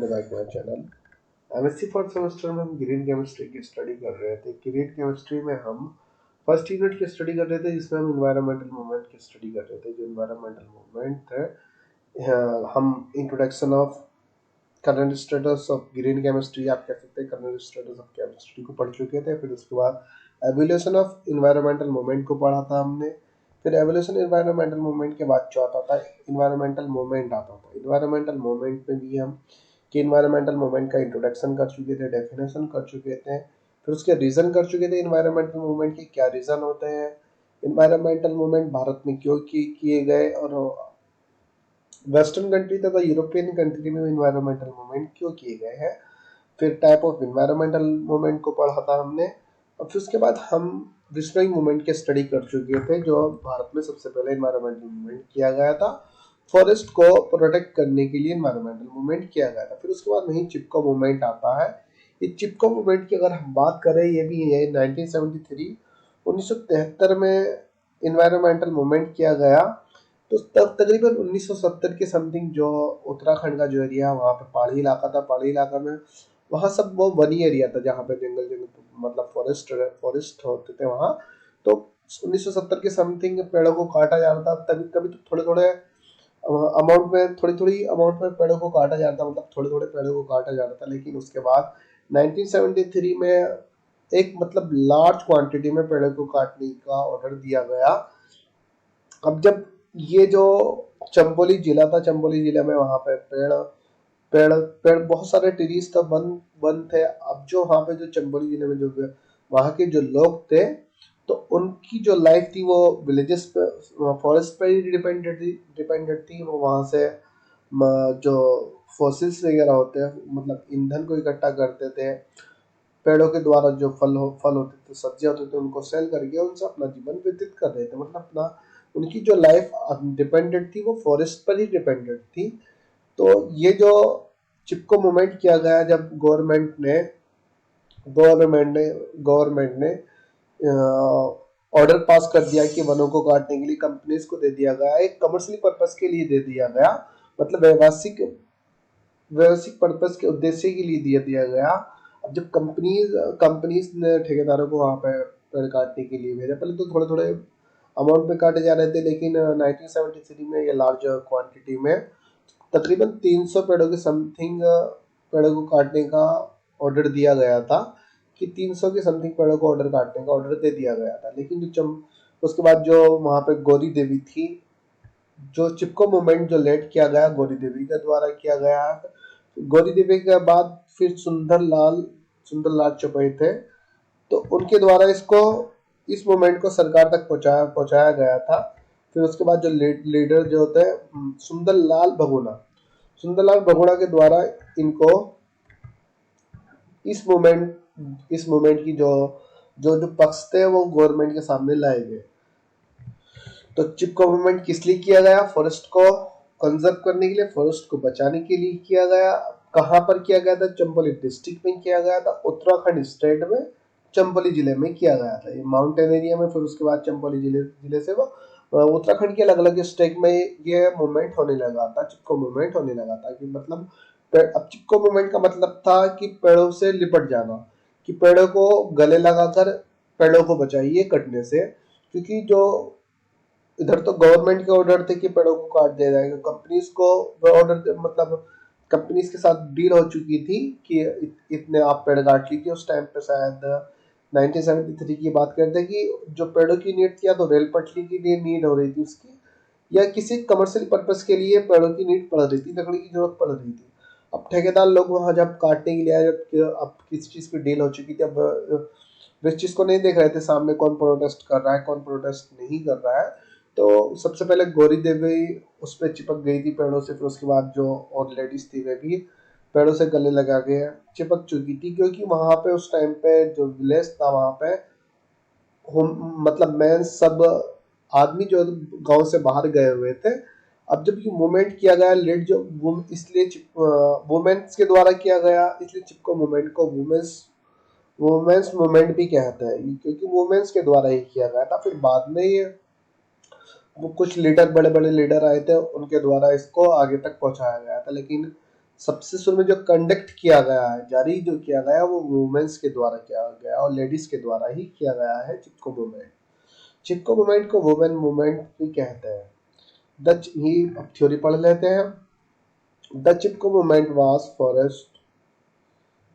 Welcome back my channel. MSc fourth semester में हम green chemistry की स्टडी कर रहे थे। ग्रीन केमिस्ट्री में हम फर्स्ट यूनिट की स्टडी कर रहे थे, जिसमें हम इन्वायरमेंटल मूवमेंट की स्टडी कर रहे थे। जो इन्वायरमेंटल मूवमेंट है, हम introduction of current status of green chemistry, आप कह सकते हैं करंट स्टेटस ऑफ केमिस्ट्री को पढ़ चुके थे। फिर उसके बाद एवोल्यूशन ऑफ इन्वायरमेंटल मूवमेंट को पढ़ा था हमने। फिर एवोल्यूशन इन्वायरमेंटल मूवमेंट के बाद जो आता था इन्वायरमेंटल मूवमेंट आता था। इन्वायरमेंटल मूवमेंट में भी हम कि इन्वायरमेंटल मूवमेंट का इंट्रोडक्शन कर चुके थे, डेफिनेशन कर चुके थे, फिर उसके रीज़न कर चुके थे। इन्वायरमेंटल मूवमेंट के क्या रीज़न होते हैं, इन्वायरमेंटल मूवमेंट भारत में क्यों किए गए, और वेस्टर्न कंट्री तथा यूरोपियन कंट्री में इन्वायरमेंटल मूवमेंट क्यों किए गए हैं। फिर टाइप ऑफ इन्वायरमेंटल मूवमेंट को पढ़ा था हमने। और फिर उसके बाद हम विस्परिंग मूवमेंट के स्टडी कर चुके थे, जो भारत में सबसे पहले इन्वायरमेंटल मूवमेंट किया गया था। फॉरेस्ट को प्रोटेक्ट करने के लिए इन्वायरमेंटल मूवमेंट किया गया था। फिर उसके बाद वहीं चिपको मूवमेंट आता है। ये चिपको मूवमेंट की अगर हम बात करें, ये भी है 1973 1973 में इन्वायरमेंटल मूवमेंट किया गया। तो तकरीबन 1970 के समथिंग जो उत्तराखंड का जो एरिया, वहाँ पे पहाड़ी इलाका था। पहाड़ी इलाका में वहाँ सब वो बनी एरिया था, जहाँ पे जंगल जंगल मतलब फॉरेस्ट होते थे वहाँ। तो 1970 के समथिंग पेड़ों को काटा जा रहा था। तभी कभी तो थोड़े थोड़े अमाउंट में, थोड़ी थोड़ी अमाउंट में पेड़ों को काटा जा रहा था, मतलब थोड़े थोड़े पेड़ों को काटा जा रहा था। लेकिन उसके बाद 1973 में एक मतलब लार्ज क्वांटिटी में पेड़ों को काटने का ऑर्डर दिया गया। अब जब ये जो चंबोली जिला था, चंबोली जिले में वहां पे पेड़ पेड़ पेड़ बहुत सारे ट्रीज तो बंद बंद थे। अब जो वहां पे जो चंबोली जिले में जो वहां के जो लोग थे, तो उनकी जो लाइफ थी वो विलेजेस पे, फॉरेस्ट पे ही डिपेंडेंट थी। वो वहां से जो फॉसिल्स वगैरह होते हैं, मतलब ईंधन को इकट्ठा करते थे। पेड़ों के द्वारा जो फल होते थे, सब्जियां होते थे, उनको सेल करके उनसे अपना जीवन व्यतीत कर रहे थे। मतलब अपना उनकी जो लाइफ डिपेंडेंट थी वो फॉरेस्ट पर ही डिपेंडेंट थी। तो ये जो चिपको मूवमेंट किया गया, जब गवर्नमेंट ने ऑर्डर पास कर दिया कि वनों को काटने के लिए कंपनीज को दे दिया गया, एक कमर्शियल पर्पस के लिए दे दिया गया, मतलब व्यवसायिक पर्पस के उद्देश्य के लिए दिया गया। अब जब कंपनीज ने ठेकेदारों को वहाँ पे पेड़ काटने के लिए भेजा, पहले तो थोड़े थोड़े अमाउंट में काटे जा रहे थे, लेकिन 1973 में ये लार्ज क्वांटिटी में तकरीबन 300 पेड़ों के समथिंग पेड़ों को काटने का ऑर्डर दिया गया था। कि 300 के समथिंग पेड़ों को ऑर्डर काटने का ऑर्डर दे दिया गया था। लेकिन उसके बाद जो वहाँ पे गौरी देवी थी, जो चिपको मूवमेंट जो लेड किया गया गौरी देवी के द्वारा किया गया। गौरी देवी के बाद फिर सुंदरलाल चौपई थे, तो उनके द्वारा इस मूवमेंट को सरकार तक पहुंचाया गया था। फिर उसके बाद जो लीडर जो होते हैं सुंदरलाल बहुगुणा के द्वारा इनको इस मूवमेंट की जो जो जो पक्ष थे वो गवर्नमेंट के सामने लाए गए। तो चिपको मूवमेंट किस लिए किया गया? फॉरेस्ट को कंजर्व करने के लिए, फॉरेस्ट को बचाने के लिए किया गया। कहाँ पर किया गया था? चंबोली डिस्ट्रिक्ट में किया गया था, उत्तराखंड स्टेट में चंबोली जिले में किया गया था। ये माउंटेन एरिया में। फिर उसके बाद चंबोली जिले से वो उत्तराखंड के अलग अलग स्टेट में ये मूवमेंट होने लगा था, चिपको मूवमेंट होने लगा था। कि मतलब अब चिपको मूवमेंट का मतलब था कि पेड़ों से लिपट जाना, कि पेड़ों को गले लगाकर पेड़ों को बचाइए कटने से। क्योंकि जो इधर तो गवर्नमेंट के ऑर्डर थे कि पेड़ों को काट दिया जाएगा, कंपनीज को ऑर्डर, मतलब कंपनीज के साथ डील हो चुकी थी कि इतने आप पेड़ काट लीजिए। उस टाइम पे शायद 1973 की बात करते हैं कि जो पेड़ों की नीड थी, या तो रेल पटरी की लिए नीड हो रही थी उसकी, या किसी कमर्शियल पर्पस के लिए पेड़ों की नीड पड़ रही थी, लकड़ी की जरूरत पड़ रही थी। अब ठेकेदार लोग वहां जब काटने के लिए आए, जब अब किसी चीज की डील हो चुकी थी, अब वे इस चीज को नहीं देख रहे थे सामने कौन प्रोटेस्ट कर रहा है, कौन प्रोटेस्ट नहीं कर रहा है। तो सबसे पहले गौरी देवी उस पर चिपक गई थी पेड़ों से। फिर उसके बाद जो और लेडीज थी वे भी पेड़ों से गले लगा के चिपक चुकी थी। क्योंकि वहां पे उस टाइम पे जो विलेज था, वहां पे मतलब मैं सब आदमी जो गांव से बाहर गए हुए थे। अब जब ये मूवमेंट किया गया लेट, जो इसलिए वुमेन्स के द्वारा किया गया, इसलिए चिपको मूवमेंट को वुमेन्स मूवमेंट भी कहते हैं, क्योंकि वुमेन्स के द्वारा ही किया गया था। फिर बाद में ये वो कुछ लीडर, बड़े बड़े लीडर आए थे, उनके द्वारा इसको आगे तक पहुंचाया गया था। लेकिन सबसे शुरू में जो कंडक्ट किया गया है, जारी जो किया गया वो वुमेन्स के द्वारा किया गया और लेडीज के द्वारा ही किया गया है चिपको मूवमेंट। चिपको मूवमेंट को वुमेन मूवमेंट भी कहते हैं। ही अब थ्योरी पढ़ लेते हैं। The Chipko movement was forest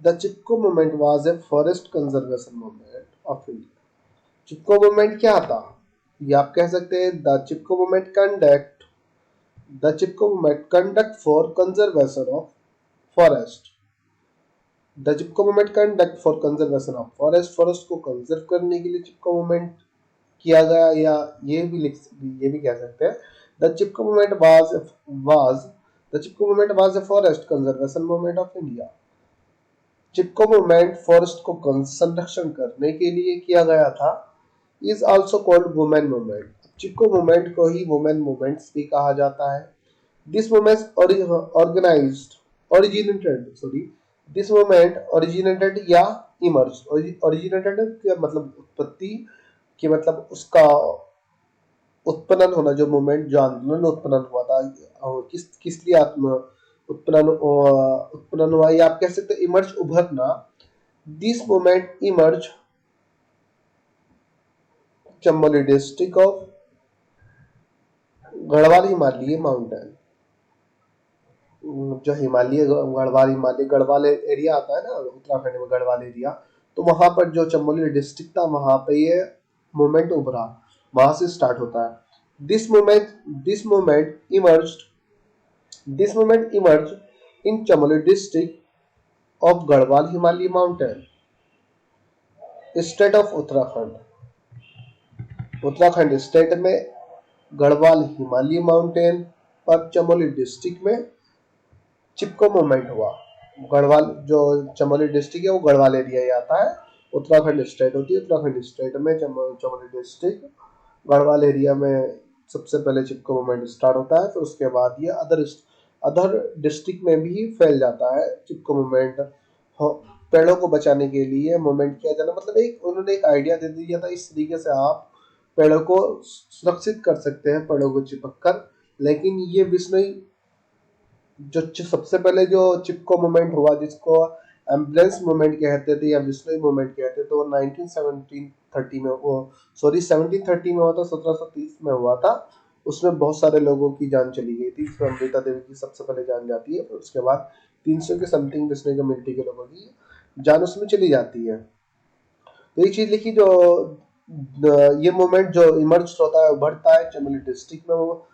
the Chipko movement was a forest conservation movement of India. Chipko movement क्या था, ये आप कह सकते हैं the Chipko movement conduct for conservation of forest. The Chipko movement conduct for conservation of forest, forest को कंजर्व करने के लिए चिपको मूवमेंट किया गया, या ये भी कह सकते हैं the Chipko movement was the Chipko movement was a forest conservation movement of India. Chipko movement forest को संरक्षण करने के लिए किया गया था। Is also called women movement. Chipko movement को ही वुमेन मूवमेंट्स भी कहा जाता है। This movement organised originated sorry this movement originated या originated क्या मतलब उत्पत्ति, कि मतलब उसका उत्पन्न होना, जो मूवमेंट जो आंदोलन उत्पन्न हुआ था, किस लिए आत्म उत्पन्न हुआ, या आप कह सकते इमर्ज उभरना। This movement emerge Chamoli district of Garhwal Himalaya mountain. जो गढ़वाल एरिया आता है ना उत्तराखंड में, गढ़वाल एरिया, तो वहां पर जो चमोली डिस्ट्रिक्ट था वहां पे ये मूवमेंट उभरा, वहां से स्टार्ट होता है। This movement emerge in Chamoli district of Garhwal Himalaya mountain, state of Uttarakhand state में गढ़वाल हिमालय माउंटेन पर चमोली डिस्ट्रिक्ट में चिपको मूवमेंट हुआ। गढ़वाल जो चमोली डिस्ट्रिक्ट है वो गढ़वाल एरिया ही आता है, उत्तराखंड स्टेट होती है, उत्तराखंड स्टेट में चमोली डिस्ट्रिक्ट गढ़वाल एरिया में सबसे पहले चिपको मूवमेंट स्टार्ट होता है। फिर उसके बाद ये अदर डिस्ट्रिक्ट में भी फैल जाता है चिपको मूवमेंट। पेड़ों को बचाने के लिए मूवमेंट किया जाना, मतलब उन्होंने एक आइडिया दे दिया था, इस तरीके से आप पेड़ों को सुरक्षित कर सकते हैं पेड़ों को चिपक कर। लेकिन ये बिश्नोई जो सबसे पहले जो चिपको मूवमेंट हुआ, जिसको एम्बुलेंस मूवमेंट कहते थे या विस्लई मूवमेंट कहते थे, तो वो 1730 में हुआ था, 1730 में हुआ था। उसमें बहुत सारे लोगों की जान चली गई थी। फिर अमृता देवी की सबसे पहले जान जाती है, फिर उसके बाद 300 के समथिंग विस्लई कम्युनिटी के लोगों की जान उसमें चली जाती है। तो एक चीज लिखी, जो ये मूवमेंट जो इमर्ज होता है, उभरता है चमोली डिस्ट्रिक्ट में, वो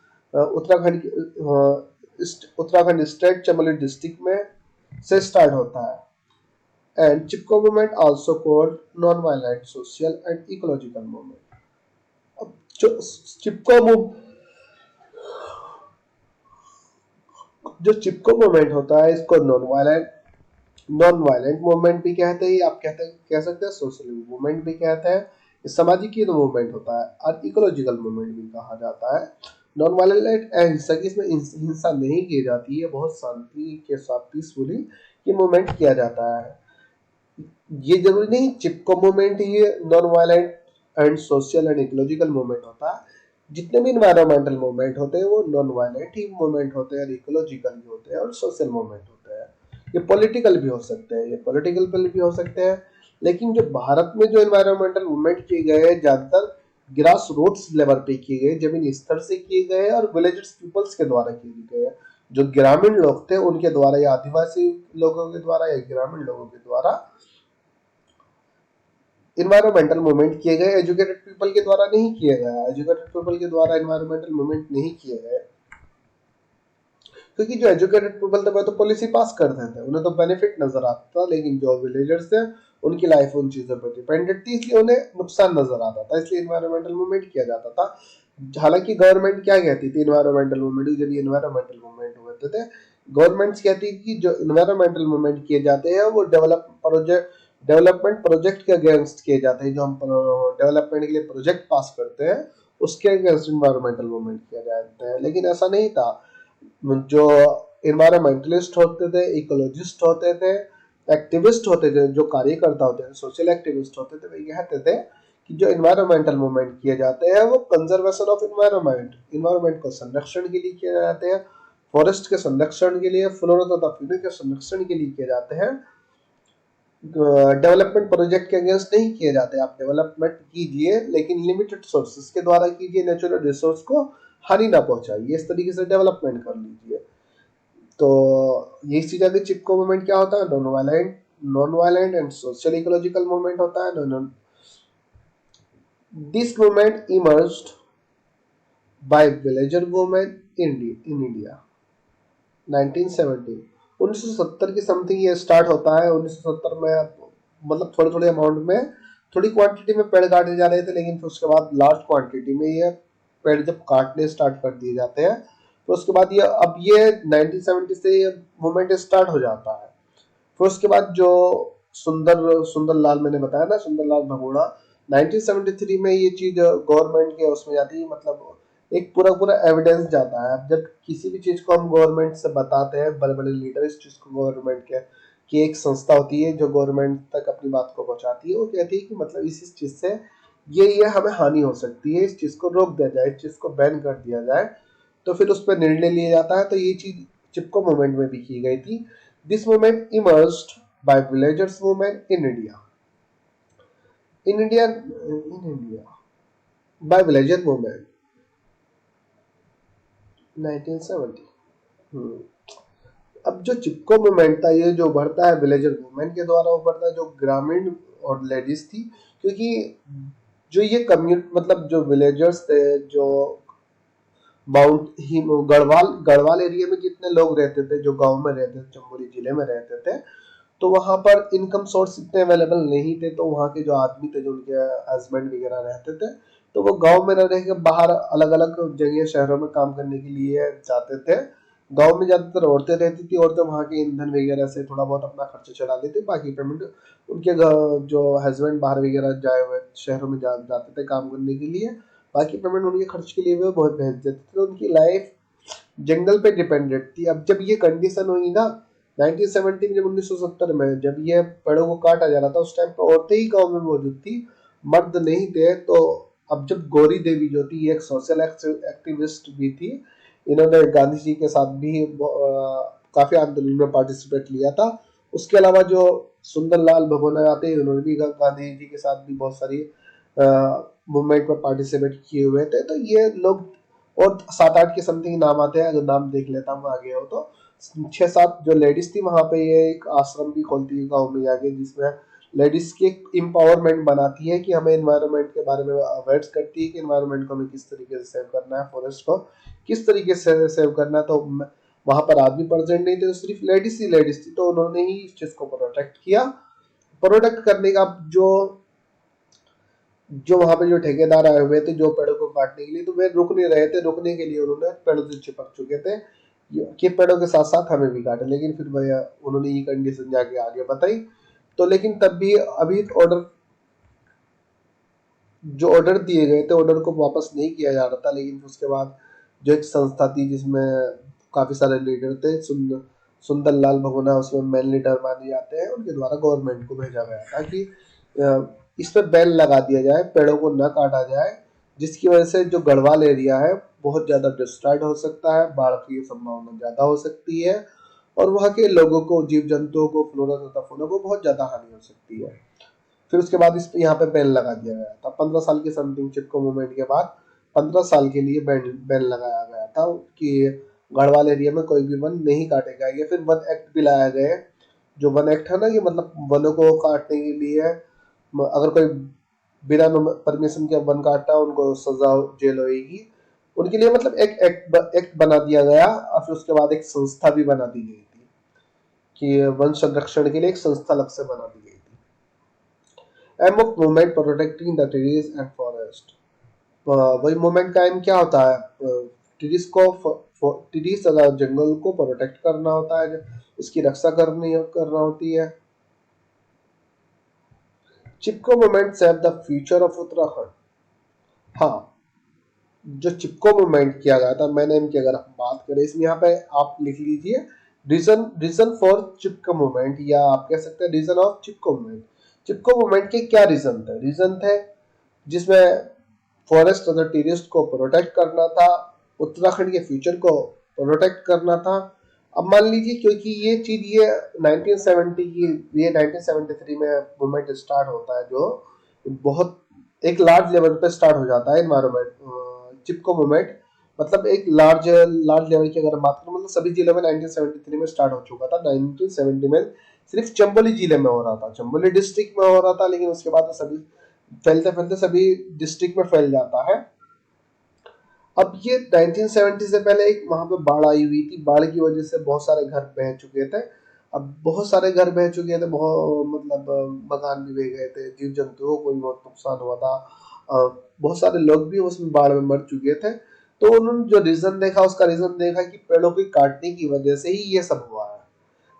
उत्तराखंड स्टेट चमोली डिस्ट्रिक्ट में से स्टार्ट होता है। And Chipko movement also called non violent social and ecological movement. अब जो चिपको मूवमेंट होता है, इसको नॉन वायलेंट मूवमेंट भी कहते हैं, आप कह सकते हैं सोशल मूवमेंट भी कहते हैं, सामाजिक मूवमेंट होता है, और इकोलॉजिकल मूवमेंट भी कहा जाता है। नॉन वायलेंट हिंसा, इसमें हिंसा नहीं की जाती है, बहुत शांति के साथ पीसफुली ये मूवमेंट किया जाता है। ये जरूरी नहीं चिपको मूवमेंट ही non violent and social and ecological movement होता है। जितने भी इन्वायरमेंटल मूवमेंट होते हैं वो नॉन वायलेंट ही मूवमेंट होते हैं, इकोलॉजिकल भी होते हैं और सोशल मूवमेंट होते हैं। ये पॉलिटिकल भी हो सकते हैं, लेकिन जो भारत में जो इन्वायरमेंटल मूवमेंट किए गए हैं, ज्यादातर ग्रास रूट्स लेवल पे किए गए, जमीनी स्तर से किए गए और विलेजर्स पीपल्स के द्वारा किए गए। जो ग्रामीण लोग थे उनके द्वारा, या आदिवासी लोगों के द्वारा, या ग्रामीण लोगों के द्वारा इन्वायरमेंटल मूवमेंट किए गए। एजुकेटेड पीपल के द्वारा नहीं किए गए, एजुकेटेड पीपल के द्वारा इन्वायरमेंटल मूवमेंट नहीं किए गए, क्योंकि जो एजुकेटेड पीपल थे वो तो पॉलिसी पास करते थे, उन्हें तो बेनिफिट नजर आता था, लेकिन जो विलेजर्स थे उनकी लाइफ उन चीजों पर डिपेंडेंट थी, इसलिए उन्हें नुकसान नजर आता था, इसलिए इन्वायरमेंटल मूवमेंट किया जाता था। हालांकि गवर्नमेंट क्या कहती थी इन्वायरमेंटल मूवमेंट, जब ये इन्वायरमेंटल मूवमेंट होते थे, गवर्नमेंट कहती थी कि जो इन्वायरमेंटल मूवमेंट किए जाते हैं वो डेवलपमेंट प्रोजेक्ट के अगेंस्ट किए जाते हैं। जो हम डेवलपमेंट के लिए प्रोजेक्ट पास करते हैं उसके अगेंस्ट इन्वायरमेंटल मूवमेंट किया जाता है। लेकिन ऐसा नहीं था। जो इन्वायरमेंटलिस्ट होते थे, इकोलॉजिस्ट होते थे, एक्टिविस्ट होते थे, जो कार्यकर्ता होते थे, सोशल एक्टिविस्ट होते थे, वे कहते थे कि जो इन्वायरमेंटल मूवमेंट किए जाते हैं वो कंजर्वेशन ऑफ इन्वायरमेंट को संरक्षण के लिए किए जाते हैं। फॉरेस्ट के संरक्षण के लिए, फ्लोरा तथा फ्यूना के संरक्षण के लिए किए जाते हैं। डेवलपमेंट प्रोजेक्ट के अगेंस्ट नहीं किए जाते। आप डेवलपमेंट कीजिए लेकिन लिमिटेड सोर्सेस के द्वारा कीजिए, नेचुरल रिसोर्स को हानि ना पहुंचाइए, इस तरीके से डेवलपमेंट कर लीजिए। तो ये चीज अगर चिपको मूवमेंट क्या होता है, non violent and social ecological movement होता है। This movement emerged by villager women in India 1970। 1970 की समथिंग ये स्टार्ट होता है। 1970 में मतलब थोड़े थोड़े अमाउंट में, थोड़ी क्वांटिटी में पेड़ काटे जा रहे थे, लेकिन फिर उसके बाद लार्ज क्वांटिटी में ये पेड़ जब काटने स्टार्ट कर दिए जाते हैं, तो उसके बाद ये अब ये 1970 से ये मूवमेंट स्टार्ट हो जाता है। फिर उसके बाद जो सुंदर लाल मैंने बताया ना, सुंदरलाल भगोड़ा, 1973 में ये चीज गवर्नमेंट के उसमें जाती है, मतलब एक पूरा पूरा एविडेंस जाता है। अब जब किसी भी चीज को हम गवर्नमेंट से बताते हैं, बड़े बड़े लीडर इस चीज को गवर्नमेंट के, कि एक संस्था होती है जो गवर्नमेंट तक अपनी बात को पहुंचाती है, वो कहती है कि मतलब इस चीज से ये हमें हानि हो सकती है, इस चीज को रोक दिया जाए, इस चीज को बैन कर दिया जाए। तो फिर उस पर निर्णय लिया जाता है। तो ये चीज चिपको मूवमेंट में भी की गई थी। This movement emerged by villagers women in India by villager women 1970। अब जो चिपको मूवमेंट था, ये जो बढ़ता है विलेजर वुमेन के द्वारा उभरता है, जो ग्रामीण और लेडीज थी, क्योंकि जो ये कम्युनिटी, मतलब जो विलेजर्स थे, जो माउंट ही गढ़वाल गढ़वाल एरिया में जितने लोग रहते थे, जो गांव में रहते थे, चमोली जिले में रहते थे, तो वहां पर इनकम सोर्स इतने अवेलेबल नहीं थे। तो वहां के जो आदमी थे, जो उनके हस्बैंड वगैरह रहते थे, तो वो गांव में न रह के बाहर अलग अलग जगह शहरों में काम करने के लिए जाते थे। गांव में ज्यादातर औरतें रहती थी, औरतें वहां के ईंधन वगैरह से थोड़ा बहुत अपना खर्चा चला लेती, बाकी पेमेंट उनके जो हस्बैंड बाहर वगैरह जाए हुए शहरों में जाते थे काम करने के लिए, बाकी पेमेंट उनके खर्च के लिए वो बहुत भेज देते थे। तो उनकी लाइफ जंगल पे डिपेंडेंट थी। अब जब ये कंडीशन हुई ना 1970 में, जब 1970 में जब ये पेड़ों को काटा जा रहा था, उस टाइम पे औरतें ही गांव में मौजूद थी, मर्द नहीं थे। तो अब जब गौरी देवी जो थी, एक सोशल एक्टिविस्ट भी थी, इन्होंने गांधी जी के साथ भी काफी आंदोलन में पार्टिसिपेट लिया था। उसके अलावा जो सुंदरलाल भगोना आते हैं, उन्होंने भी गांधी जी के साथ भी बहुत सारी मूवमेंट में पार्टिसिपेट किए हुए थे। तो ये लोग, और 7-8 के समथिंग नाम आते हैं, अगर नाम देख लेता हूँ आगे हो तो, 6-7 जो लेडीज थी वहां पे ये एक आश्रम भी खोलती है गाँव में जाके, जिसमें लेडीज की एक एम्पावरमेंट बनाती है, कि हमें एनवायरनमेंट के बारे में अवेयर करती है कि एनवायरनमेंट को हमें किस तरीके से सेव करना है, फॉरेस्ट को किस तरीके से सेव करना है। तो वहां पर आदमी प्रेजेंट नहीं थे, तो सिर्फ लेडीज थी, तो उन्होंने ही इस चीज को प्रोटेक्ट किया। प्रोटेक्ट करने का जो जो वहां पे जो ठेकेदार आए हुए थे जो पेड़ों को काटने के लिए, तो वे रुक नहीं रहे थे। रुकने के लिए उन्होंने पेड़ों से चिपक चुके थे कि पेड़ों के साथ साथ हमें भी काटे, लेकिन फिर भैया उन्होंने ये कंडीशन जाके आगे बताई। तो लेकिन तब भी अभी जो ऑर्डर दिए गए थे, ऑर्डर को वापस नहीं किया जा रहा था। लेकिन उसके बाद जो एक संस्था थी जिसमें काफी सारे लीडर थे, सुंदरलाल भगोना उसमें मेन लीडर माने जाते हैं, उनके द्वारा गवर्नमेंट को भेजा गया था कि इस पर बैन लगा दिया जाए, पेड़ों को न काटा जाए, जिसकी वजह से जो गढ़वाल एरिया है बहुत ज्यादा डिस्ट्रॉयड हो सकता है, बाढ़ की संभावना ज्यादा हो सकती है, और वहाँ के लोगों को, जीव जंतुओं को, फ्लोरा तथा फौना को बहुत ज्यादा हानि हो सकती है। फिर उसके बाद इस पे यहाँ पे बैन लगा दिया गया था। 15 साल की समथिंग चिपको मूवमेंट के बाद 15 साल के लिए बैन लगाया गया था कि गढ़वाल एरिया में कोई भी वन नहीं काटेगा। ये फिर वन एक्ट भी लाया गया, जो वन एक्ट है ना, कि मतलब वनों को काटने के लिए अगर कोई बिना परमिशन के वन काटता है, उनको सजा जेल होगी उनके लिए। मतलब एक एक्ट बना दिया गया, और फिर उसके बाद एक संस्था भी बना दी गई थी, कि वन संरक्षण के लिए एक संस्था अलग से बना दी गई थी। Aim of movement protecting the trees and forest. वही मूवमेंट का एम क्या होता है, ट्रीज को, ट्रीज तथा जंगल को प्रोटेक्ट करना होता है, उसकी रक्षा करना होती है। Chipko movement save the future of Uttarakhand. हाँ, जो चिपको मूवमेंट किया गया था, मैंने इनकी अगर हम बात करें, इसमें यहाँ पे आप लिख लीजिए रीजन फॉर चिपको मूवमेंट, या आप कह सकते हैं reason of Chipko movement. Chipko movement के क्या रीजन थे जिसमें फॉरेस्ट तथा टेरिस्ट को प्रोटेक्ट करना था, उत्तराखंड के फ्यूचर को प्रोटेक्ट करना था। अब मान लीजिए क्योंकि ये चीज ये 1970 की ये 1973 में मूवमेंट स्टार्ट होता है, जो बहुत एक लार्ज लेवल पे स्टार्ट हो जाता है एनवायरमेंट चिपको मूवमेंट। मतलब एक लार्ज लार्ज लेवल की अगर बात करें, मतलब सभी जिलों में 1973 में स्टार्ट हो चुका था। 1970 में सिर्फ चंबोली जिले में हो रहा था, चंबोली डिस्ट्रिक्ट में हो रहा था, लेकिन उसके बाद सभी फैलते फैलते सभी डिस्ट्रिक्ट में फैल जाता है। अब ये 1970 से पहले एक वहां पे बाढ़ आई हुई थी, बाढ़ की वजह से बहुत सारे घर बह चुके थे। अब बहुत सारे घर बह चुके थे, बहुत मतलब मकान भी बह गए थे, जीव जंतुओं को भी बहुत नुकसान हुआ था, बहुत सारे लोग भी उसमें बाढ़ में मर चुके थे। तो उन्होंने जो रीजन देखा, उसका रीजन देखा कि पेड़ों की काटने की वजह से ही ये सब हुआ है।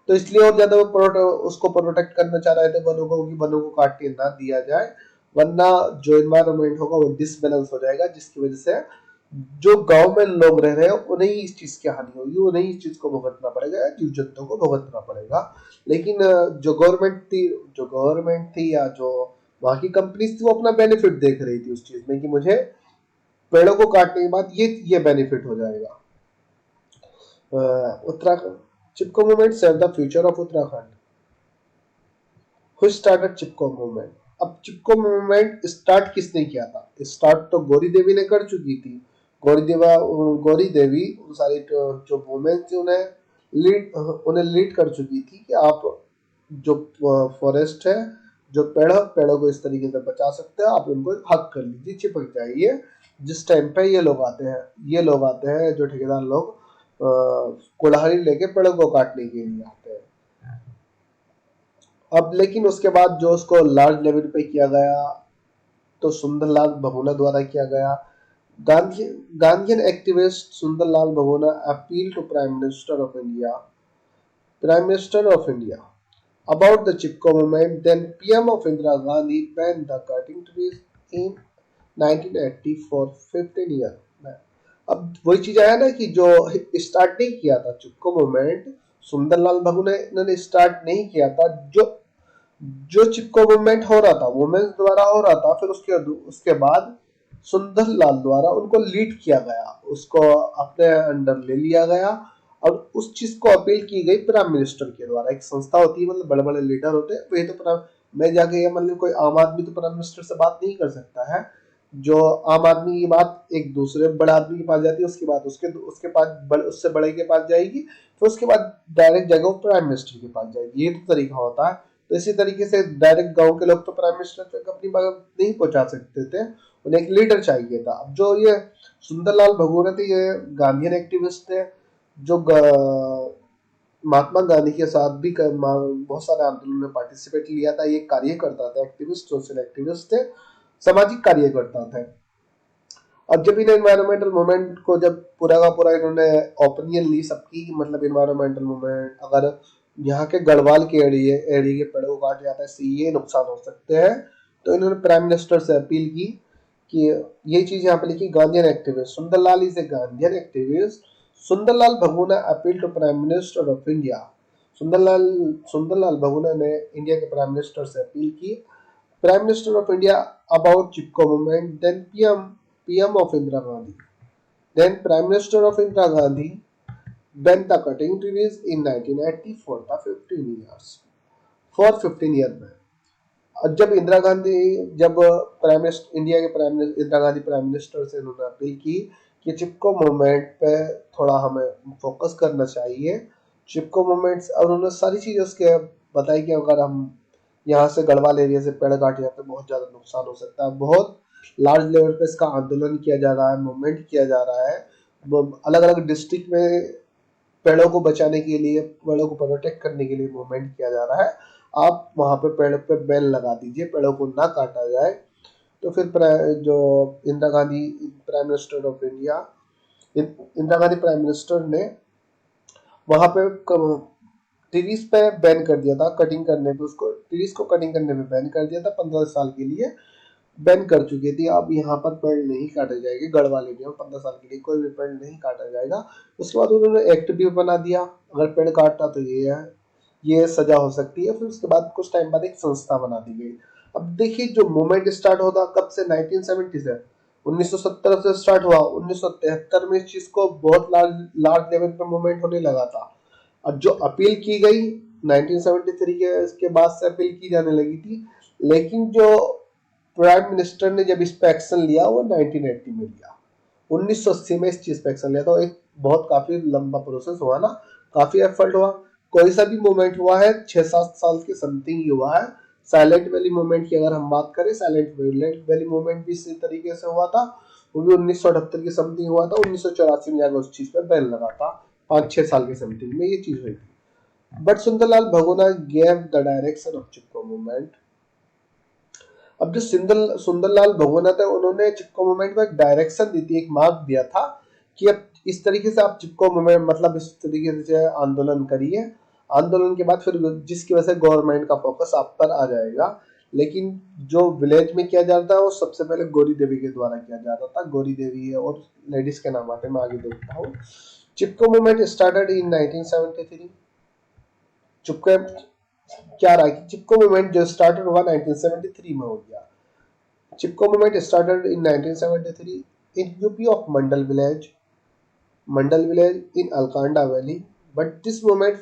तो इसलिए और ज्यादा वो उसको प्रोटेक्ट करना चाह रहे थे वनों को, कि वनों को काटने ना दिया जाए, वरना जो एनवायरमेंट होगा वो डिसबैलेंस हो जाएगा, जिसकी वजह से जो गांव में लोग रह रहे हैं उन्हें इस चीज की हानि होगी, उन्हें इस चीज को भुगतना पड़ेगा, जीव जंतुओं को भुगतना पड़ेगा। लेकिन जो गवर्नमेंट थी या जो वहां की कंपनीज थी, वो अपना बेनिफिट देख रही थी उस चीज में, कि मुझे पेड़ों को काटने के बाद ये बेनिफिट हो जाएगा। Uttarakhand Chipko movement save the future of Uttarakhand. Who started Chipko movement? अब चिपको मूवमेंट स्टार्ट किसने किया था? स्टार्ट तो गौरी देवी ने कर चुकी थी। गौरी देवी उन सारी जो वुमेन थी उन्हें लीड कर चुकी थी कि आप जो फॉरेस्ट है, जो पेड़ों को इस तरीके से बचा सकते हैं, आप उनको हक कर लीजिए, चिपक जाइए। जिस टाइम पे ये लोग आते हैं जो ठेकेदार लोग कुल्हाड़ी लेके पेड़ों को काटने के लिए आते हैं। अब लेकिन उसके बाद जो उसको लार्ज लेवल पे किया गया, तो सुंदरलाल बहुगुणा द्वारा किया गया। Gandhi Gandhian activist Sunderlal Bahuguna appeal to prime minister of India about the Chipko movement. Then PM of Indira Gandhi banned the cutting trees in 1980 for 15 years. अब वही चीज आया ना कि जो स्टार्ट नहीं किया था चिपको मूवमेंट, सुंदरलाल भगु ने इन्होंने स्टार्ट नहीं किया था। जो जो चिपको मूवमेंट हो रहा था वुमेन्स द्वारा हो रहा था, फिर उसके बाद सुंदरलाल द्वारा उनको लीड किया गया, उसको अपने अंडर ले लिया गया। और उस चीज को अपील की गई प्राइम मिनिस्टर के द्वारा। एक संस्था होती है, मतलब बड़े बड़े लीडर होते हैं, वही तो प्राइम मैं जाके ये मतलब कोई आम आदमी तो प्राइम मिनिस्टर से बात नहीं कर सकता है। जो आम आदमी की बात एक दूसरे बड़े आदमी के पास जाती है, उसके बाद उसके पास उससे बड़े के पास जाएगी, फिर उसके बाद डायरेक्ट जाएगा वो प्राइम मिनिस्टर के पास जाएगी। ये तो तरीका होता है। तो इसी तरीके से डायरेक्ट गांव के लोग तो प्राइम मिनिस्टर तक अपनी बात नहीं पहुंचा सकते थे, उन्हें एक लीडर चाहिए था। अब जो ये सुंदरलाल भगोरा थे, ये गांधीयन एक्टिविस्ट थे, जो महात्मा गांधी के साथ भी बहुत सारे आंदोलन में पार्टिसिपेट लिया था। ये कार्यकर्ता था, एक्टिविस्ट, सोशल एक्टिविस्ट थे, सामाजिक कार्यकर्ता थे। अब जब इन एनवायरमेंटल मूवमेंट को जब पूरा का पूरा इन्होंने ओपिनियन ली सबकी, मतलब एनवायरमेंटल मूवमेंट, अगर यहाँ के गढ़वाल के एरिया के पेड़ों को काट जाता है, इससे ये नुकसान हो सकते हैं, तो इन्होंने प्राइम मिनिस्टर से अपील की कि ये चीज यहाँ पे लिखी, Gandhian activist Sunderlal is a Gandhian activist. Sunderlal Bahuguna appeal to prime minister of India. Sunderlal Bahuguna ने इंडिया के प्राइम मिनिस्टर से अपील की, prime minister of India about Chipko movement. Then PM of Indira Gandhi, then prime minister of Indira Gandhi banned the cutting trees in 1980 for the 15 years for 15 year में। जब इंदिरा गांधी जब prime minister India के prime minister Indira Gandhi prime minister से उन्होंने appeal की कि चिपको movement पे थोड़ा हमें फोकस करना चाहिए, चिपको मूवमेंट्स, और उन्होंने सारी चीजें उसके बताई कि अगर हम यहाँ से गढ़वाल एरिया से पेड़ काटे जाते हैं बहुत ज्यादा नुकसान हो सकता है। बहुत लार्ज लेवल पे इसका आंदोलन किया जा रहा है, मूवमेंट किया जा रहा है, अलग अलग डिस्ट्रिक्ट में पेड़ों को बचाने के लिए, पेड़ों को प्रोटेक्ट करने के लिए मूवमेंट किया जा रहा है। आप वहां पे पेड़ पे बैन लगा दीजिए, पेड़ों को ना काटा जाए। तो फिर जो Indira Gandhi prime minister of India Indira Gandhi prime minister ने वहां पे ट्रीज पे बैन कर दिया था, कटिंग करने पे, उसको ट्रीज को कटिंग करने पे बैन कर दिया था, 15 साल के लिए बैन कर चुकी थी। अब यहाँ पर पेड़ नहीं काटे जाएंगे, गढ़वाल एरिया में 15 साल के लिए कोई भी पेड़ नहीं काटा जाएगा। उसके बाद उन्होंने एक्ट भी बना दिया, अगर पेड़ काटा तो ये सजा हो सकती है। फिर उसके बाद कुछ टाइम बाद एक संस्था बना दी गई। अब देखिए जो मूवमेंट स्टार्ट होता कब से, 1970 से। 1970 से स्टार्ट हुआ, 1973 में इस चीज को बहुत लार्ज लेवल पे मूवमेंट होने लगा था। अब जो अपील की गई 1973 के इसके बाद से अपील की जाने लगी थी, लेकिन जो प्राइम मिनिस्टर ने जब इस पे एक्शन लिया वो 1980 में लिया, 1980 में इस चीज पे एक्शन लिया। तो एक बहुत काफी लंबा प्रोसेस हुआ ना, काफी एफर्ट हुआ। कोई सा भी मूवमेंट हुआ है 6-7 साल के समथिंग ही हुआ है। साइलेंट वैली मूवमेंट की अगर हम बात करें, साइलेंट वैली मूवमेंट भी इसी तरीके से हुआ था, वो भी 1978 की समथिंग हुआ था। 1984 में जाकर उस चीज पे बैन लगा था, 5-6 साल के समथिंग में ये चीज हुई थी। बट सुंदरलाल भगोना gave the direction of Chipko movement. अब जो सुंदरलाल भगोना थे, उन्होंने चिपको मूवमेंट को एक डायरेक्शन दी थी, एक मार्ग दिया था कि अब इस तरीके से आप चिपको मूवमेंट मतलब इस तरीके से आंदोलन करिए। आंदोलन के बाद फिर जिसकी वजह से गवर्नमेंट का फोकस आप पर आ जाएगा। लेकिन जो विलेज में किया जाता है वो सबसे पहले गौरी देवी के द्वारा किया जाता था। गौरी देवी है और लेडीज के नाम आते हैं, मैं आगे देखता हूँ। चिपको मूवमेंट स्टार्टेड इन 1973। चिपको क्या रहा कि चिपको मूवमेंट जो स्टार्टेड हुआ 1973 में हो गया। Chipko movement started in 1973 in UP of Mandal village in Alkanda Valley, but this movement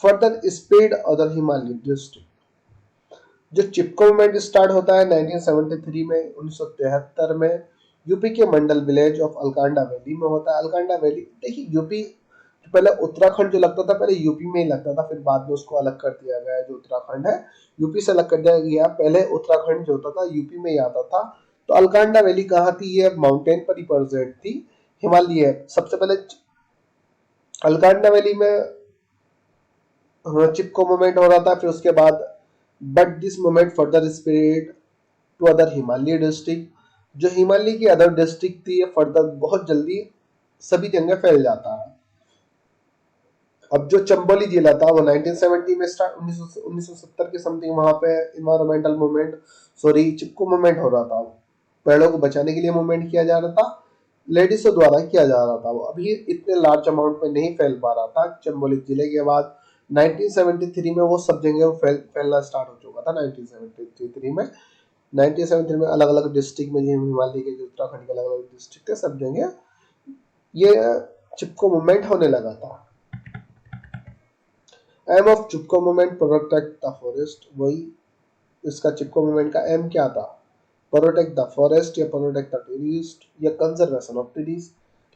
further spread other Himalayan districts. जो चिपको मूवमेंट स्टार्ट होता है 1973 में, 1973 में यूपी के मंडल विलेज ऑफ अलकांडा वैली में होता है। अलकांडा वैली देखिए, यूपी पहले उत्तराखंड जो लगता था पहले यूपी में ही लगता था, फिर बाद में उसको अलग कर दिया गया। जो उत्तराखंड है यूपी से अलग कर दिया गया, पहले उत्तराखंड जो होता था यूपी में ही आता था। तो अलकांडा वैली कहाँ थी? ये माउंटेन पर ही प्रेजेंट थी, हिमालय। सबसे पहले अलकांडा वैली में चिपको मूवमेंट हो रहा था, फिर उसके बाद but this movement further spread to other Himalaya district. जो हिमालय की अदर डिस्ट्रिक्ट थी ये फर्दर बहुत जल्दी सभी जगह फैल जाता है। अब जो चंबोली जिला था वो 1970 में स्टार्ट 1970 के समथिंग वहां पे इन्वायरमेंटल मूवमेंट चिपको मूवमेंट हो रहा था। पेड़ों को बचाने के लिए मूवमेंट किया जा रहा था, लेडीजों द्वारा किया जा रहा था। वो अभी इतने लार्ज अमाउंट में नहीं फैल पा रहा था। चंबोली जिले के बाद 1973 में वो सब जगह फैलना स्टार्ट हो चुका था। 1973 में 1973 में अलग अलग डिस्ट्रिक्ट में, जो हिमालय के जो उत्तराखंड के अलग अलग डिस्ट्रिक्ट है सब जगह ये चिपको मूवमेंट होने लगा था। Aim of Chipko movement protect the forest. वही इसका चिपको मूवमेंट का एम क्या था? प्रोटेक्ट द फॉरेस्ट या प्रोटेक्ट द ट्रीज या conservation of trees.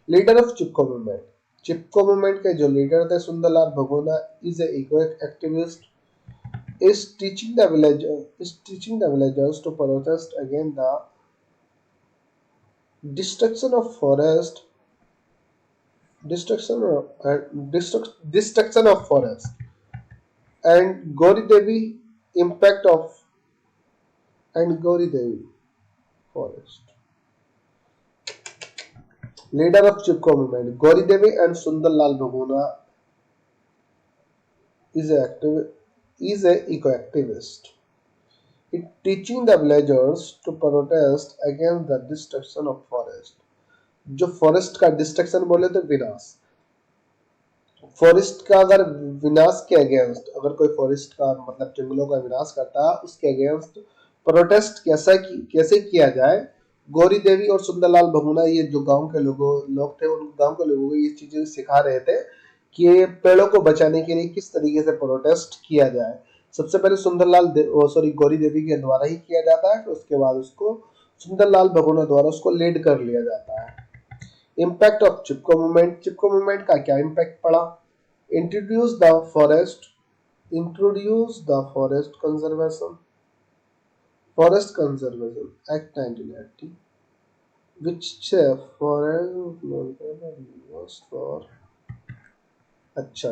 Leader of Chipko movement, Chipko movement के जो लीडर थे सुंदरलाल भगोना is a eco activist is teaching the villagers to protest against the destruction of forest destruction of forest and Gauri Devi impact of and Gauri Devi forest. Leader of Chipko movement Gauri Devi and Sundar Lal Bhaguna is a eco activist. It teaching the villagers to protest against the destruction of forest. जो forest का destruction बोले तो विनाश, forest का अगर विनाश के against, अगर कोई फॉरेस्ट का मतलब जंगलों का विनाश करता है उसके अगेंस्ट प्रोटेस्ट कैसे किया जाए। गौरी देवी और सुंदरलाल भगुना ये जो गांव के लोग थे, उन गांव के लोगों को ये चीजें सिखा रहे थे कि पेड़ों को बचाने के लिए किस तरीके से प्रोटेस्ट किया जाए। सबसे पहले गौरी देवी के द्वारा ही किया जाता है, फिर उसके बाद उसको सुंदरलाल भगुना द्वारा उसको लीड कर लिया जाता है। Impact of Chipko movement, Chipko movement का क्या इम्पैक्ट पड़ा? Introduce the forest conservation act 1980 which for अच्छा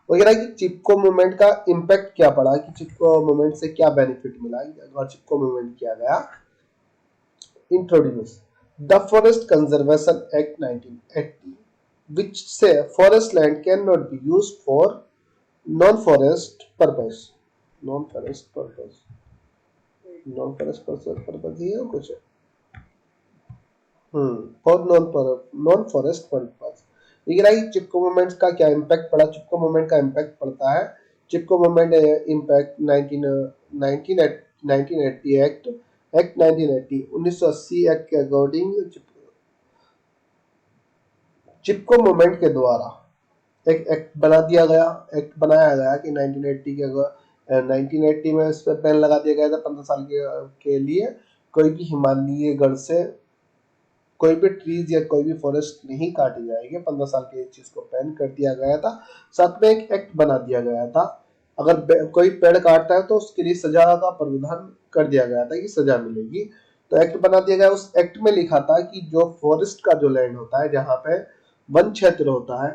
वगैरह की चिपको मूवमेंट का इम्पैक्ट क्या पड़ा कि चिपको मूवमेंट से क्या बेनिफिट मिला अगर चिपको मूवमेंट किया गया। Introduce the forest conservation act 1980 which say forest land cannot be used for non-forest purpose ही है कुछ for non forest purpose. Chipko movement का क्या इम्पैक्ट पड़ा? चिपको मूवमेंट का इम्पैक्ट पड़ता है Chipko movement impact 1980 act act 1980 1980 act के अकॉर्डिंग चिपको मूवमेंट के द्वारा एक एक्ट बना दिया गया, एक्ट बनाया गया कि 1980 के 1980 में इस पर बैन लगा दिया गया था 15 साल के लिए कोई भी हिमालयी गढ़ से कोई भी ट्रीज या कोई भी फॉरेस्ट नहीं काटी जाएगी। 15 साल के इस चीज को बैन कर दिया गया था। साथ में एक एक्ट बना दिया गया था, अगर कोई पेड़ काटता है तो उसके लिए सजा का प्रावधान कर दिया गया था कि सजा मिलेगी। तो एक्ट बना दिया गया। उस एक्ट में लिखा था कि जो फॉरेस्ट का जो लैंड होता है, जहाँ पे वन क्षेत्र होता है,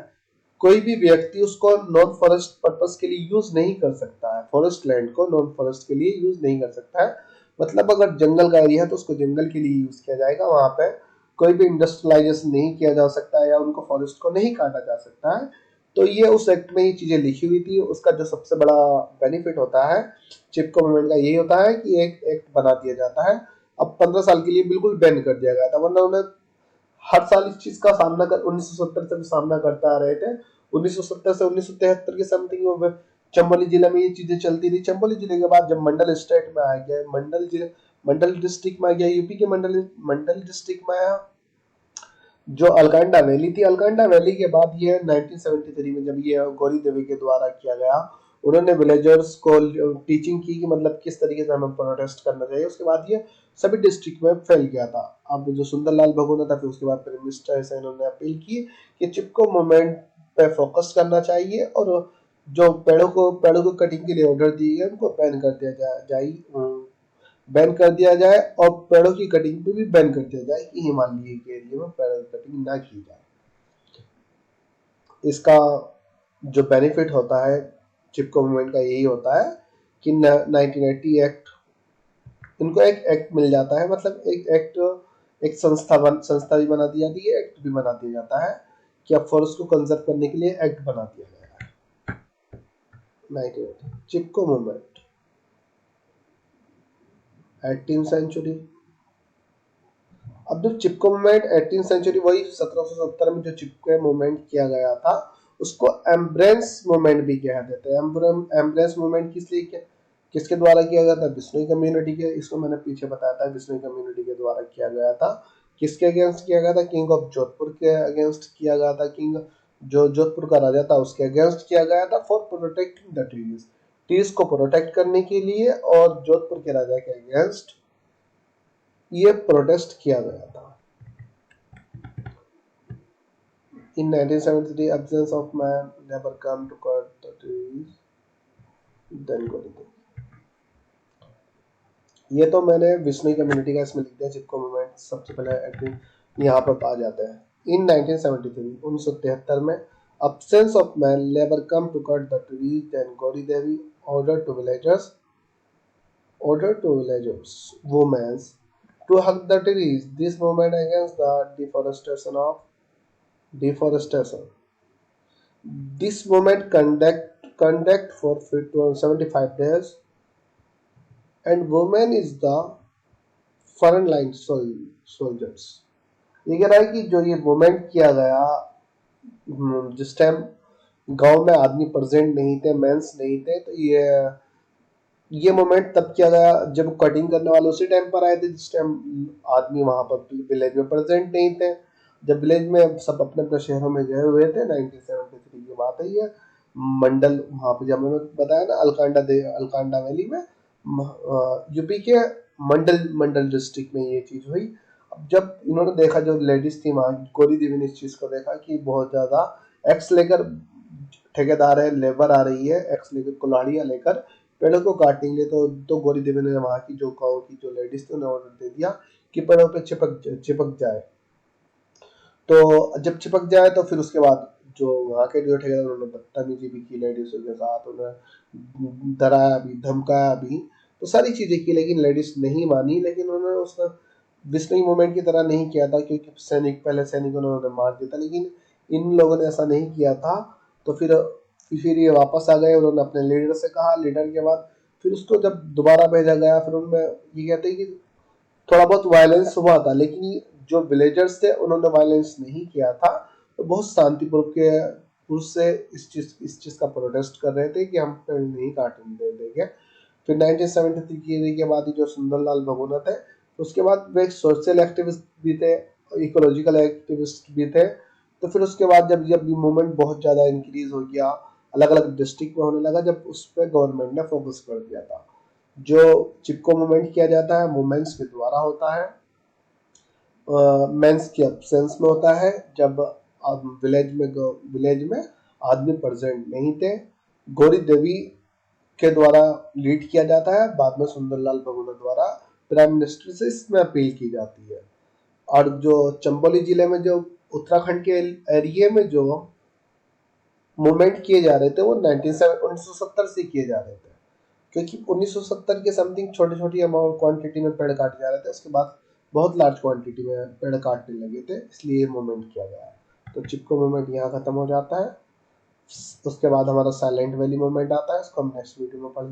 कोई भी व्यक्ति उसको नॉन फॉरेस्ट पर्पस के लिए यूज नहीं कर सकता है। फॉरेस्ट लैंड को नॉन फॉरेस्ट के लिए यूज नहीं कर सकता है। मतलब अगर जंगल का एरिया है तो उसको जंगल के लिए यूज किया जाएगा। वहां पे कोई भी इंडस्ट्रियलाइजेशन नहीं किया जा सकता है या उनको फॉरेस्ट को नहीं काटा जा सकता है। तो ये उस एक्ट में ये चीजें लिखी हुई थी। उसका जो सबसे बड़ा बेनिफिट होता है चिपको मूवमेंट का यही होता है कि एक एक्ट बना दिया जाता है। अब 15 साल के लिए बिल्कुल बैन कर दिया गया था, वरना उन्हें हर साल इस चीज का सामना कर 1970 से भी सामना करते आ रहे थे। 1970 से 1973 के समथिंग में चंबोली जिले में ये चीजें चलती थी। चंबोली जिले के बाद जब मंडल स्टेट में आ गया, मंडल डिस्ट्रिक्ट में आ गया, यूपी के मंडल डिस्ट्रिक्ट में आया, जो अलकांडा वैली थी। अलकांडा वैली के बाद ये 1973 में जब ये गौरी देवी के द्वारा किया गया, उन्होंने विलेजर्स को टीचिंग की कि मतलब किस तरीके से हमें प्रोटेस्ट करना चाहिए। उसके बाद ये सभी डिस्ट्रिक्ट में फैल गया था। अब जो सुंदरलाल भगोना था, फिर उसके बाद प्राइम मिनिस्टर से इन्होंने अपील की कि चिपको मूवमेंट पे फोकस करना चाहिए और जो पेड़ों को कटिंग के लिए ऑर्डर दिए गए उनको बैन कर दिया जाए और पेड़ों की कटिंग पे भी बैन कर दिया जाए कि हिमालय के एरिया में पेड़ों की कटिंग ना की जाए। इसका जो बेनिफिट होता है चिपको मूवमेंट का यही होता है कि 1980 एक्ट, इनको एक एक्ट मिल जाता है, मतलब एक एक्ट, एक संस्था भी बना दी जाती है, एक्ट भी बना दिया जाता है कि अब फॉरेस्ट को कंजर्व करने के लिए एक्ट बना दिया गया है। 1980 चिपको मूवमेंट 18th सेंचुरी। अब जो चिपको मूवमेंट 18th सेंचुरी, वही 1770 में जो चिपको मूवमेंट किया गया था उसको एम्ब्रेंस मूवमेंट भी कह देते हैं। एम्ब्रेंस मूवमेंट किसके द्वारा किया गया था? बिश्नोई कम्युनिटी के। इसको मैंने पीछे बताया था, बिश्नोई कम्युनिटी के द्वारा किया गया था। किसके अगेंस्ट किया गया था? किंग ऑफ जोधपुर के अगेंस्ट किया गया था। किंग जो जोधपुर का राजा था उसके अगेंस्ट किया गया था, फॉर प्रोटेक्टिंग द ट्रीज को प्रोटेक्ट करने के लिए, और जोधपुर के राजा के अगेंस्ट ये प्रोटेस्ट किया गया था। In 1973, absence of man never come to cut the trees. Then go to ये तो मैंने विष्णु कम्युनिटी का इसमें लिख दिया। चिपको मूवमेंट सबसे पहले एडमिन यहाँ पर आ जाते हैं। इन 1973 1973 में absence of man never come to cut the trees. Then Gauri Devi ordered to villagers women to hug the trees. This movement against the deforestation. This movement conduct for 75 days, and women is the front line soldiers. ये कह रहा है कि जो ये movement किया गया, जिस टाइम गांव में आदमी प्रेजेंट नहीं थे, मेंस नहीं थे, तो ये मूवमेंट तब किया गया जब कटिंग करने वाले उसी टाइम पर आए थे जिस टाइम आदमी वहां पर विलेज में प्रेजेंट नहीं थे। जब विलेज में सब अपने अपने शहरों में गए हुए थे, 1973 की बात है ये। मंडल वहां पे जब मैंने बताया ना, अलकांडा वैली में, यूपी के मंडल डिस्ट्रिक्ट में ये चीज हुई। अब जब इन्होंने देखा, जो लेडीज थी वहां, गौरी देवी ने इस चीज को देखा कि बहुत ज्यादा एक्स लेकर ठेकेदार है, लेबर आ रही है एक्स लेकर, कुल्हाड़ियां लेकर पेड़ों को काटने के लिए, तो गौरी देवी ने वहां की जो गाँव की जो लेडीज थी उन्हें ऑर्डर दे दिया कि पेड़ों पे चिपक जाए। तो जब चिपक जाए तो फिर उसके बाद जो वहाँ के जो ठेकेदार, उन्होंने बदतमीजी भी की लेडीजों के साथ, उन्हें डराया भी, धमकाया भी, तो सारी चीजें की, लेकिन लेडीज नहीं मानी। लेकिन उन्होंने उस विस्लिंग मूवमेंट की तरह नहीं किया था, क्योंकि पहले सैनिकों ने उन्हें मार दिया था, लेकिन इन लोगों ने ऐसा नहीं किया था। तो फिर ये वापस आ गए। उन्होंने अपने लीडर से कहा, लीडर के बाद फिर उसको जब दोबारा भेजा गया, फिर उनमें ये कहते हैं कि थोड़ा बहुत वायलेंस हुआ था, लेकिन जो विलेजर्स थे उन्होंने वायलेंस नहीं किया था। तो बहुत शांतिपूर्वक के पुरुष से इस चीज का प्रोटेस्ट कर रहे थे कि हम पेड़ नहीं काटने देंगे। फिर 1973 की के बाद ही जो सुंदरलाल भगोना थे, उसके बाद वे एक सोशल एक्टिविस्ट भी थे, इकोलॉजिकल एक्टिविस्ट भी थे। तो फिर उसके बाद जब जब मूवमेंट बहुत ज़्यादा इंक्रीज हो गया, अलग अलग डिस्ट्रिक्ट में होने लगा, जब उस पर गवर्नमेंट ने फोकस कर दिया था। जो चिपको मूवमेंट किया जाता है वुमेन्स के द्वारा होता है, मेंस के एब्सेंस में होता है, जब विलेज में आदमी प्रेजेंट नहीं थे। गौरी देवी के द्वारा लीड किया जाता है, बाद में सुंदरलाल भगोना द्वारा प्राइम मिनिस्टर से इसमें अपील की जाती है। और जो चंबोली जिले में, जो उत्तराखंड के एरिया में जो मूवमेंट किए जा रहे थे, वो 1970 से किए जा रहे थे, क्योंकि 1970 के समथिंग छोटी छोटी अमाउंट क्वांटिटी में पेड़ काटे जा रहे थे, उसके बाद बहुत लार्ज क्वांटिटी में पेड़ काटने लगे थे, इसलिए ये मूवमेंट किया गया है। तो चिपको मूवमेंट यहाँ खत्म हो जाता है। उसके बाद हमारा साइलेंट वैली मूवमेंट आता है, इसको हम नेक्स्ट वीडियो में पढ़ेंगे।